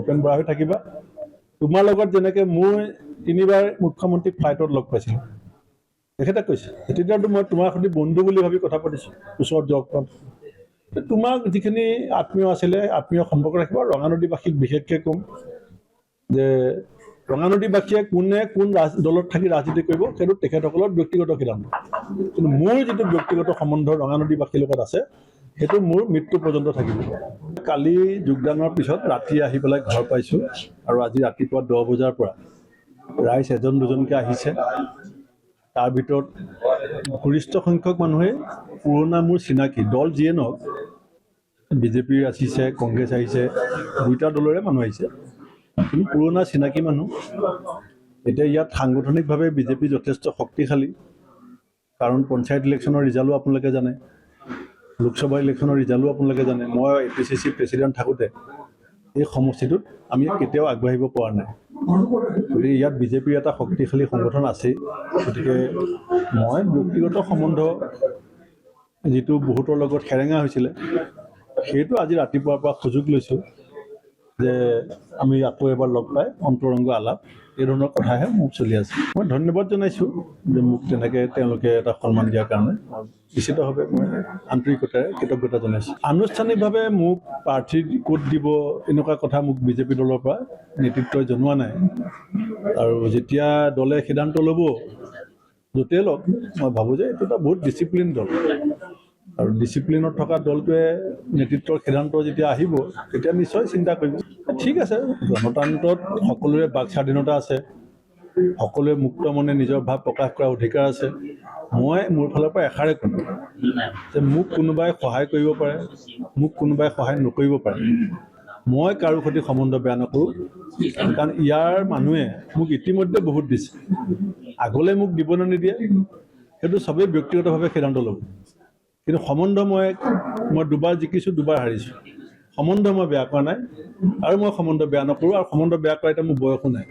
ভূপেন বৰা হৈ থাকিবা। তোমাৰ লগত যেনেকৈ মই 3বাৰ মুখ্যমন্ত্ৰীক ফ্লাইটত লগ পাইছিলোঁ, তেখেতে কৈছে তেতিয়াতো মই তোমাৰ সৈতে বন্ধু বুলি ভাবি কথা পাতিছোঁ, ওচৰত যোৱা তোমাক যিখিনি আত্মীয় আছিলে আত্মীয় সম্পৰ্ক ৰাখিব। ৰঙানদীবাসীক বিশেষকৈ ক'ম যে ৰঙানদীবাসীয়ে কোনে কোন দলত থাকি ৰাজনীতি কৰিব সেইটো তেখেতসকলৰ ব্যক্তিগত সিদ্ধান্ত, কিন্তু মোৰ যিটো ব্যক্তিগত সম্বন্ধ ৰঙানদীবাসীৰ লগত আছে সেইটো মোৰ মৃত্যু পৰ্যন্ত থাকিব। কালি যোগদানৰ পিছত ৰাতি আহি পেলাই ঘৰ পাইছোঁ আৰু আজি ৰাতিপুৱা 10 বজাৰ পৰা ৰাইজ এজন দুজনকৈ আহিছে। তাৰ ভিতৰত গৰিষ্ঠ সংখ্যক মানুহে পুৰণা মোৰ চিনাকি, দল যিয়ে নহওক, বিজেপি আহিছে, কংগ্ৰেছ আহিছে, দুইটা দলৰে মানুহ আহিছে, কিন্তু পুৰণা চিনাকি মানুহ। এতিয়া ইয়াত সাংগঠনিকভাৱে বিজেপি যথেষ্ট শক্তিশালী, কাৰণ পঞ্চায়ত ইলেকশ্যনৰ ৰিজাল্টো আপোনালোকে জানে, লোকসভা ইলেকশ্যনৰ ৰিজাল্টো আপোনালোকে জানে। মই APCC প্ৰেচিডেণ্ট থাকোঁতে এই সমষ্টিটোত আমি কেতিয়াও আগবাঢ়িব পৰা নাই। গতিকে ইয়াত বিজেপিৰ এটা শক্তিশালী সংগঠন আছেই। গতিকে মই ব্যক্তিগত সম্বন্ধ যিটো বহুতৰ লগত সেৰেঙা হৈছিলে, সেইটো আজি ৰাতিপুৱাৰ পৰা সুযোগ লৈছোঁ যে আমি আকৌ এবাৰ লগ পাই অন্তৰংগ আলাপ এই ধৰণৰ কথাহে মোক চলি আছে। মই ধন্যবাদ জনাইছোঁ যে মোক তেনেকৈ তেওঁলোকে এটা সন্মান দিয়াৰ কাৰণে। নিশ্চিতভাৱে মই আন্তৰিকতাৰে কৃতজ্ঞতা জনাইছোঁ। আনুষ্ঠানিকভাৱে মোক প্ৰাৰ্থী ক'ত দিব এনেকুৱা কথা মোক বিজেপি দলৰ পৰা নেতৃত্বই জনোৱা নাই, আৰু যেতিয়া দলে সিদ্ধান্ত ল'ব য'তেই লওক, মই ভাবোঁ যে এইটো এটা বহুত ডিচিপ্লিন দল, আৰু ডিচিপ্লিনত থকা দলটোৱে নেতৃত্বৰ সিদ্ধান্ত যেতিয়া আহিব তেতিয়া নিশ্চয় চিন্তা কৰিব। ঠিক আছে, গণতন্ত্ৰত সকলোৰে বাক স্বাধীনতা আছে, সকলোৱে মুক্ত মনে নিজৰ ভাৱ প্ৰকাশ কৰাৰ অধিকাৰ আছে। মই মোৰ ফালৰ পৰা এষাৰে ক'ম যে মোক কোনোবাই সহায় কৰিব পাৰে, মোক কোনোবাই সহায় নকৰিব পাৰে, মই কাৰো সৈতে সম্বন্ধ বেয়া নকৰোঁ, কাৰণ ইয়াৰ মানুহে মোক ইতিমধ্যে বহুত দিছে। আগলৈ মোক দিব নে নিদিয়ে সেইটো চবেই ব্যক্তিগতভাৱে সিদ্ধান্ত ল'ব, কিন্তু সম্বন্ধ মই 2বাৰ জিকিছোঁ, 2বাৰ হাৰিছোঁ। সম্বন্ধ মই বেয়া কৰা নাই, আৰু মই সম্বন্ধ বেয়া নকৰোঁ, আৰু সম্বন্ধ বেয়া কৰা এতিয়া মোৰ বয়সো নাই।